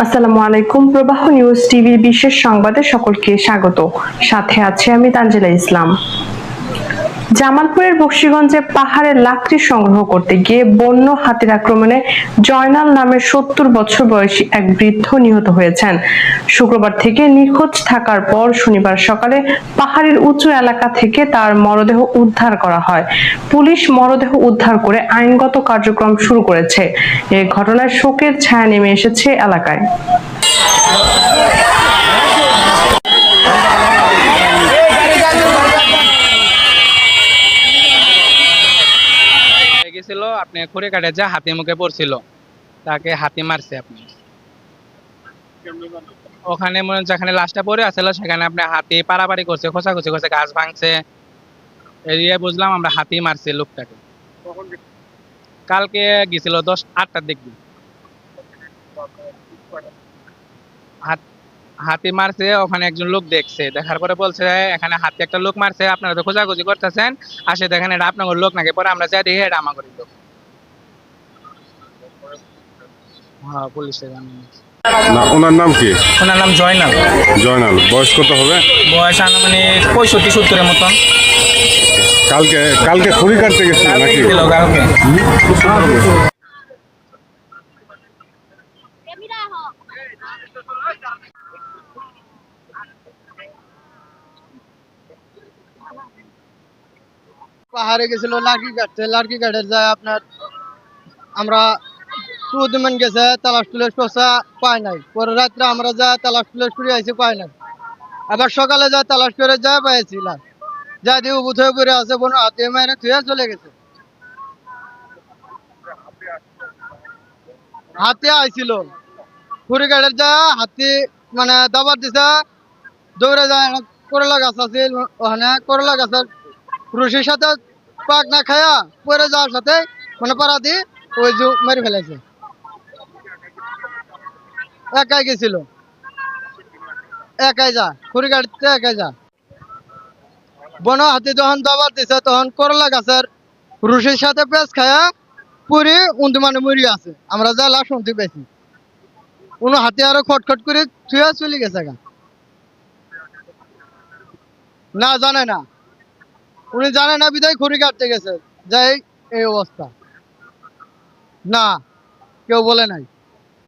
আসসালামু আলাইকুম। প্রবাহ নিউজ টিভির বিশেষ সংবাদে সকলকে স্বাগত। সাথে আছে আমি তানজিলা ইসলাম। জামালপুরের বকশীগঞ্জে পাহাড়ে লাকড়ি সংগ্রহ করতে গিয়ে বন্য হাতির আক্রমণে জয়নাল নামের ৭০ বছর বয়সী এক বৃদ্ধ নিহত হয়েছেন। শুক্রবার থেকে নিখোঁজ থাকার পর শনিবার সকালে পাহাড়ের উঁচু এলাকা থেকে তার মরদেহ উদ্ধার করা হয়। পুলিশ মরদেহ উদ্ধার করে আইনগত কার্যক্রম শুরু করেছে। এ ঘটনায় শোকের ছায়া নেমে এসেছে এলাকায়। ছিল আপনি খুঁড়ে কাটে যা হাতি মুখে পড়ছিল, তাকে হাতি মারছে। আপনি ওখানে যেখানে লাশটা পড়ে আসছিল সেখানে আপনি হাতি পারাপারি করছে, খোঁচাখুচি করছে, গাছ ভাঙছে, এরিয়া বুঝলাম আমরা হাতি মারছি লোকটাকে। কালকে গেছিল 8টার দিক দিয়ে হাতি মারছে। ওখানে একজন লোক দেখছে, দেখার পরে বলছে এখানে হাতি একটা লোক মারছে, আপনারা তো খোঁজাখুঁজি করতেছেন, আসে দেখেন এটা আপনার লোক নাকি। পরে আমরা যাই দেখি এটা আমাদের লোক। হ্যাঁ, পুলিশে জানিয়ে। না, ওনার নাম কি? ওনার নাম জয়নাল। জয়নাল। বয়স কত হবে? বয়স আনুমানিক 65-70-এর মতন। কালকে কালকে খড়ি কাটতে গেছিল নাকি? কালকে পাহাড়ে গেছিল লার্কি কাটতে, লার্কি কাটে যায় আপনার আমরা সুদিমান গেছে তালাশ তুলে শোষা পাই নাই। পরে রাত্রে আমরা যা তালাশ তুলে ফিরে আইসি পাই নাই। আবার সকালে যা তালাশ করে যা পাইছিলাম, যা দিয়ে উবুত হয়ে পড়ে আছে, বোন হাতে মেরে থুয়ে চলে গেছে। হাতে আইছিল খুঁড়ি কাঠের যা হাতি মানে দাবার দিছে, দৌড়ে যায়। করলা গাছ আছে ওখানে, করলা গাছের রশির সাথে পাক না খায়া পরে যাওয়ার সাথে মানে পাড়া দিয়ে ওই যে মেরে ফেলেছে। একাই গেছিল, একাই যা খুঁড়ি কাটতে একাই যা। বন হাতি যখন দাবার দিছে তখন করলা গাছের রশির সাথে পেঁচ খায়া পুরি উন্দি মানে মরি আছে। আমরা যা লাশ শুনতে পেয়েছি, কোনো হাতি আরো খটখট করে ছুঁয়া চলে গেছে গা। না জানে না, উনি জানে না বিদায় খড়ি কাটতে গেছে, যাই এই অবস্থা। না, কেউ বলে নাই।